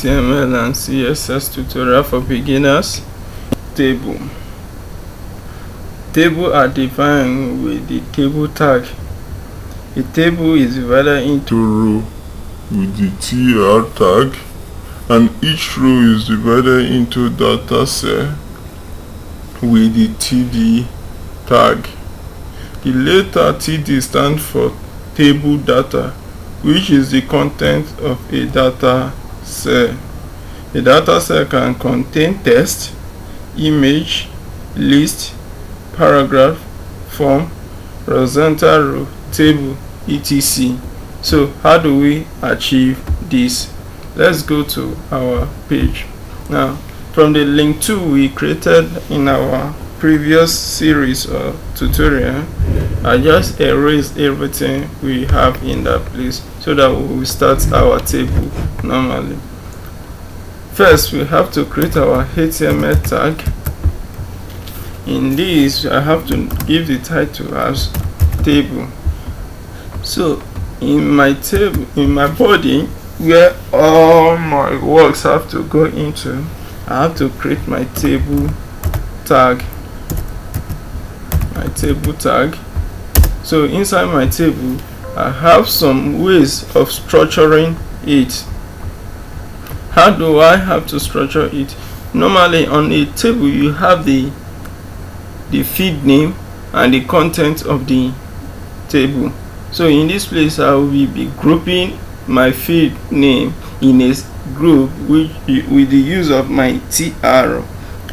HTML and CSS tutorial for beginners. Table are defined with the table tag. A table is divided into row with the tr tag, and each row is divided into data cell with the td tag. The letter td stands for table data, which is the content of a data cell. A data cell can contain text, image, list, paragraph, form, horizontal row, table, etc. So how do we achieve this? Let's go to our page. Now, from the link 2 we created in our previous series or tutorial, I just erased everything we have in that place so that we will start our table normally. First, we have to create our HTML tag. In this, I have to give the title as table. So in my table, in my body, where all my works have to go into, I have to create my table tag. So inside my table, I have some ways of structuring it. How do I have to structure it? Normally on a table you have the feed name and the content of the table. So in this place I will be grouping my feed name in a group with the use of my tr,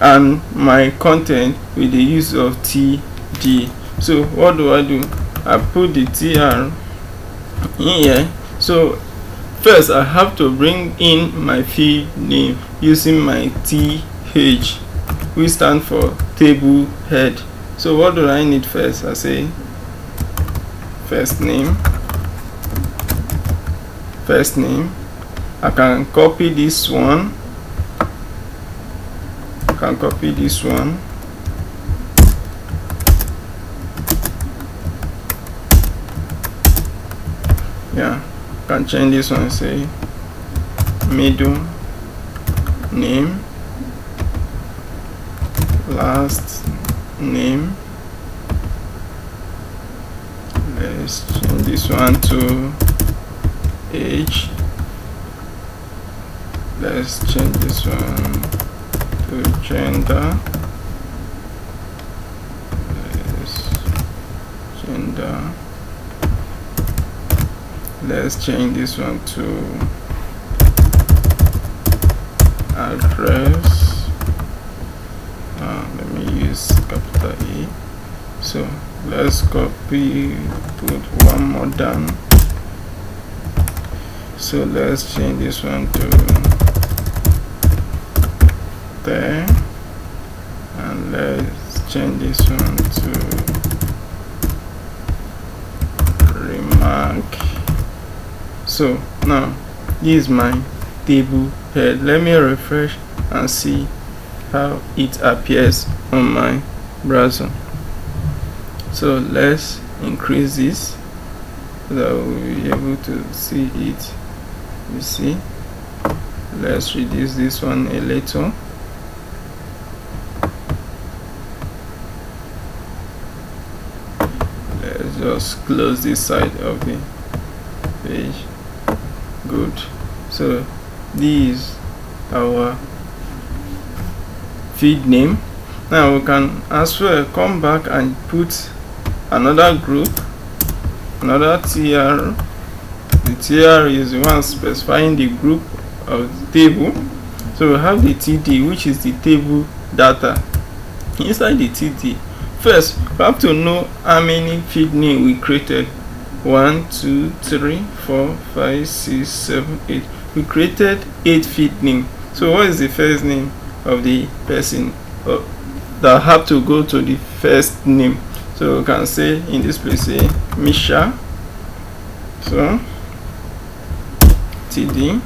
and my content with the use of td. So what do? I put the tr in here. So first I have to bring in my feed name using my th, which stand for table head. So what do I need first? I say first name. I can copy this one. Yeah, can change this one. Say middle name, last name. Let's change this one to age. Let's change this one to gender. Let's change this one to address. Let me use capital E. So let's copy, put one more down. So let's change this one to there, and let's change this one to remark. So now this is my table head. Let me refresh and see how it appears on my browser. So let's increase this so that we'll be able to see it. You see, let's reduce this one a little. Let's just close this side of the page. Good. So this is our feed name. Now we can as well come back and put another group, another tr. The tr is the one specifying the group of the table. So we have the td, which is the table data. Inside the td, first we have to know how many feed name we created. 1, 2, 3, 4, 5, 6, 7, 8. We created 8 feed name. So what is the first name of the person that have to go to the first name? So we can say in this place, say Misha. So td.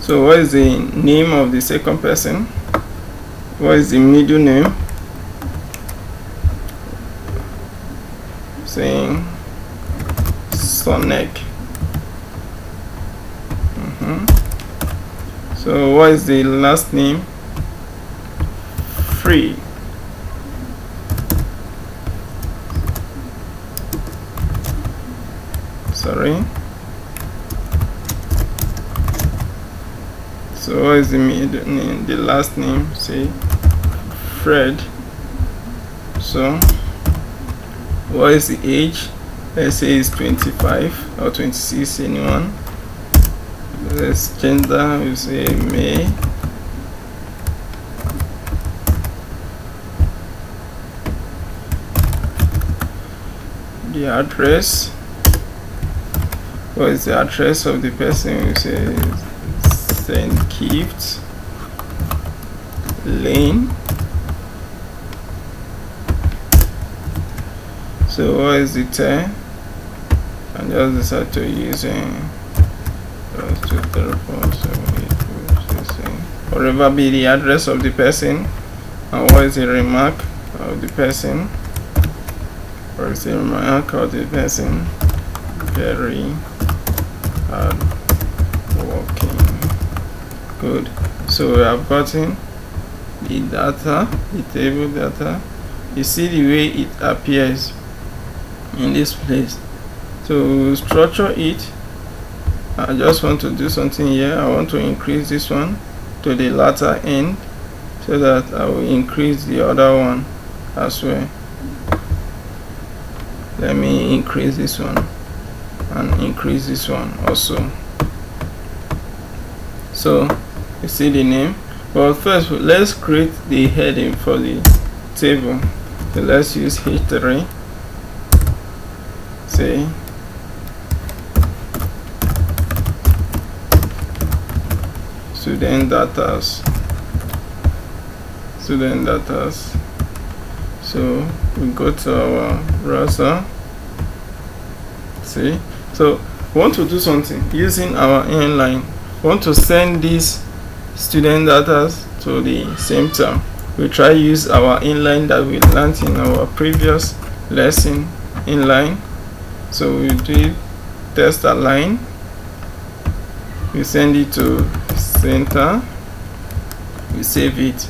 So what is the name of the second person? What is the middle name? Saying Sonic. So what is the last name? Free. Sorry. So what is the middle name? The last name, say Fred. So what is the age? Let's say it's 25 or 26, anyone. Let's gender, we say male. The address, what is the address of the person? We say St. Kitts Lane. So what is the time? And just decide to use whatever be the address of the person. And what is the remark of the person? What is the remark of the person? Very hard working. Good. So we have gotten the data, the table data. You see the way it appears in this place. To structure it, I just want to do something here. I want to increase this one to the latter end so that I will increase the other one as well. Let me increase this one and increase this one also. So you see the name, but first let's create the heading for the table. So let's use H3. Say student data. So we go to our browser. See, so we want to do something using our inline. We want to send this student data to the same term. We try use our inline that we learned in our previous lesson, inline. So we do test align. We send it to center. We save it.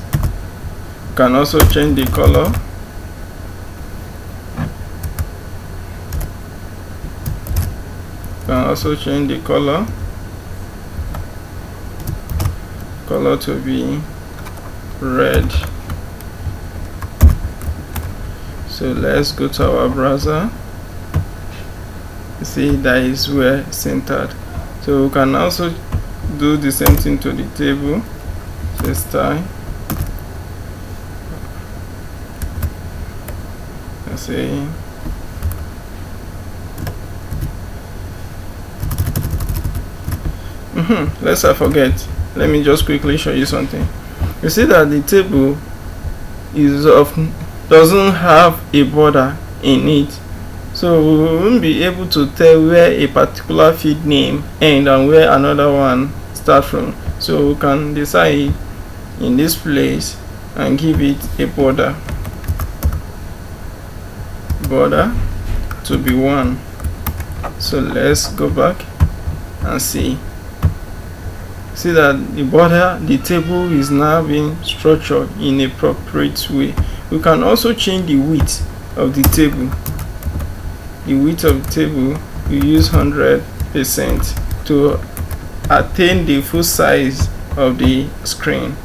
You can also change the color. Color to be red. So let's go to our browser. You see that is well centered. So we can also do the same thing to the table. Say style. Let's say lest I forget, let me just quickly show you something. You see that the table doesn't have a border in it, so we won't be able to tell where a particular field name ends and where another one starts from. So we can decide in this place and give it a border to be 1. So let's go back and see that the table is now being structured in a appropriate way. We can also change the width of the table. The width of the table, we use 100% to attain the full size of the screen.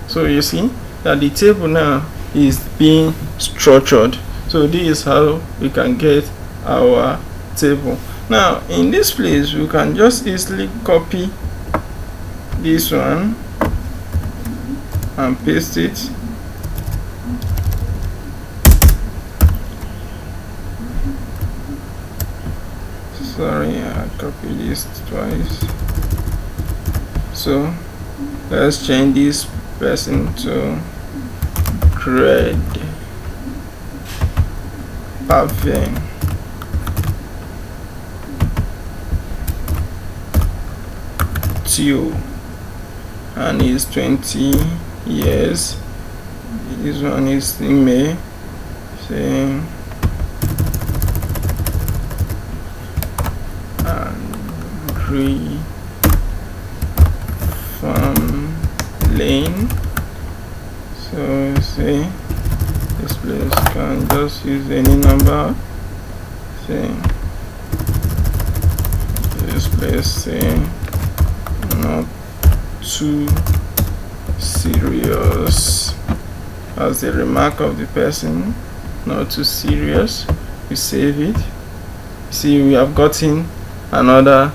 So you see that the table now is being structured. So this is how we can get our table. Now in this place, we can just easily copy this one and paste it. Sorry, I copied this twice. So let's change this person to Greg Pavin. And he's 20 years. This one is in May. Same. And plain. So say this place can just use any number. Say this place say not too serious as the remark of the person, not too serious. We save it. See, we have gotten another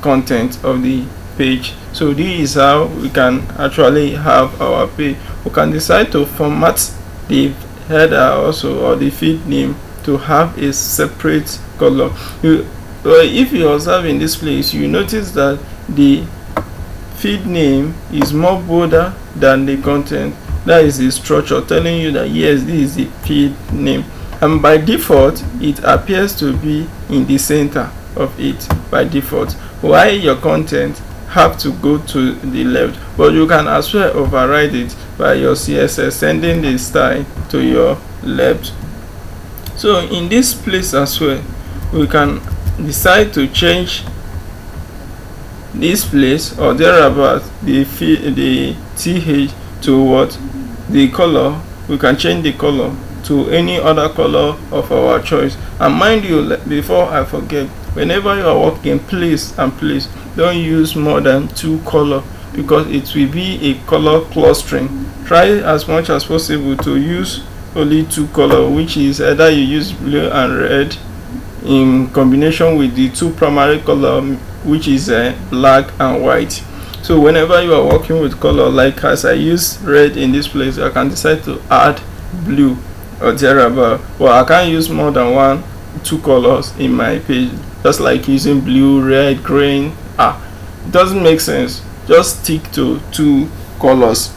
content of the page. So this is how we can actually have our page. We can decide to format the header also, or the feed name, to have a separate color. If you observe in this place, you notice that the feed name is more bolder than the content. That is the structure telling you that yes, this is the feed name, and by default it appears to be in the center of it by default, while your content have to go to the left. But you can as well override it by your CSS, sending the style to your left. So in this place as well, we can decide to change this place or thereabout the th to what, the color. We can change the color to any other color of our choice. And mind you, before I forget, whenever you are working place and place, don't use more than 2 color, because it will be a color clustering. Try as much as possible to use only 2 color, which is either you use blue and red in combination with the 2 primary color, which is black and white. So whenever you are working with color, like as I use red in this place, I can decide to add blue or thereabout. Well, I can't use more than 2 colors in my page, just like using blue, red, green. It doesn't make sense. Just stick to 2 colors.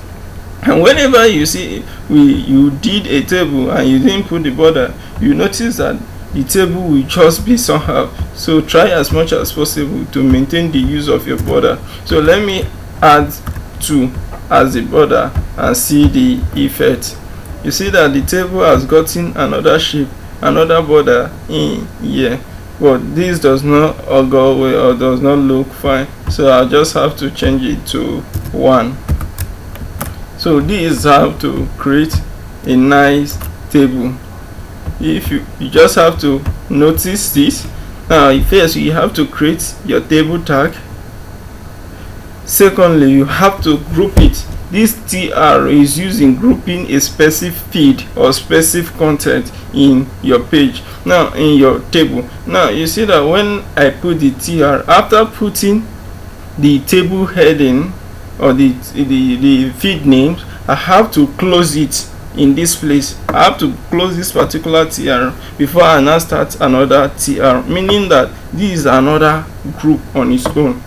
And whenever you see you did a table and you didn't put the border, you notice that the table will just be somehow. So try as much as possible to maintain the use of your border. So let me add 2 as the border and see the effect. You see that the table has gotten another shape, another border in here, but this does not go away or does not look fine. So I'll just have to change it to 1. So this is how to create a nice table. If you just have to notice this. Now first you have to create your table tag. Secondly, you have to group it. This tr is used in grouping a specific feed or specific content in your page, now in your table. Now you see that when I put the tr, after putting the table heading or the feed names, I have to close it in this place. I have to close this particular tr before I now start another tr, meaning that this is another group on its own.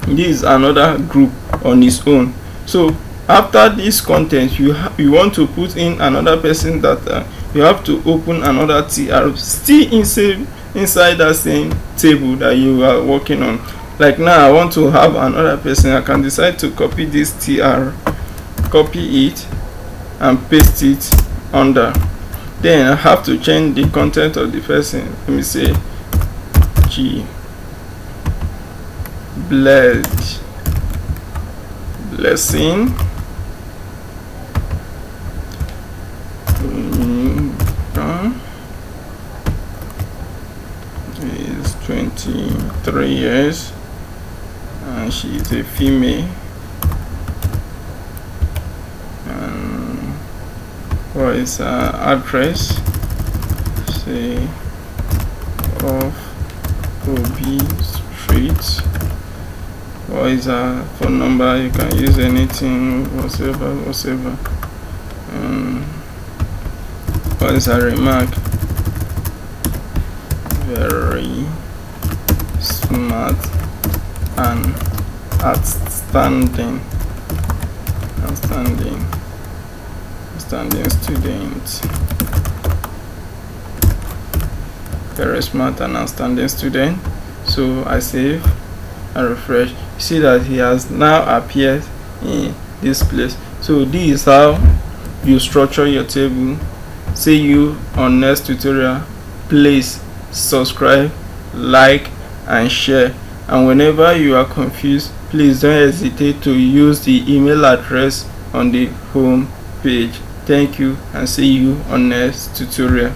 This is another group on its own. So after this content, you want to put in another person data, you have to open another tr still inside that same table that you are working on. Like now I want to have another person. I can decide to copy this tr, copy it and paste it under. Then I have to change the content of the person. Let me say G blessing is 23 years and she is a female. What is her address? Say off OB Street. What is her phone number? You can use anything, whatever. What is her remark? Very smart and outstanding student. Very smart and outstanding student. So I save and refresh. You see that he has now appeared in this place. So this is how you structure your table. See you on next tutorial. Please subscribe, like and share. And whenever you are confused, please don't hesitate to use the email address on the home page. Thank you, and see you on next tutorial.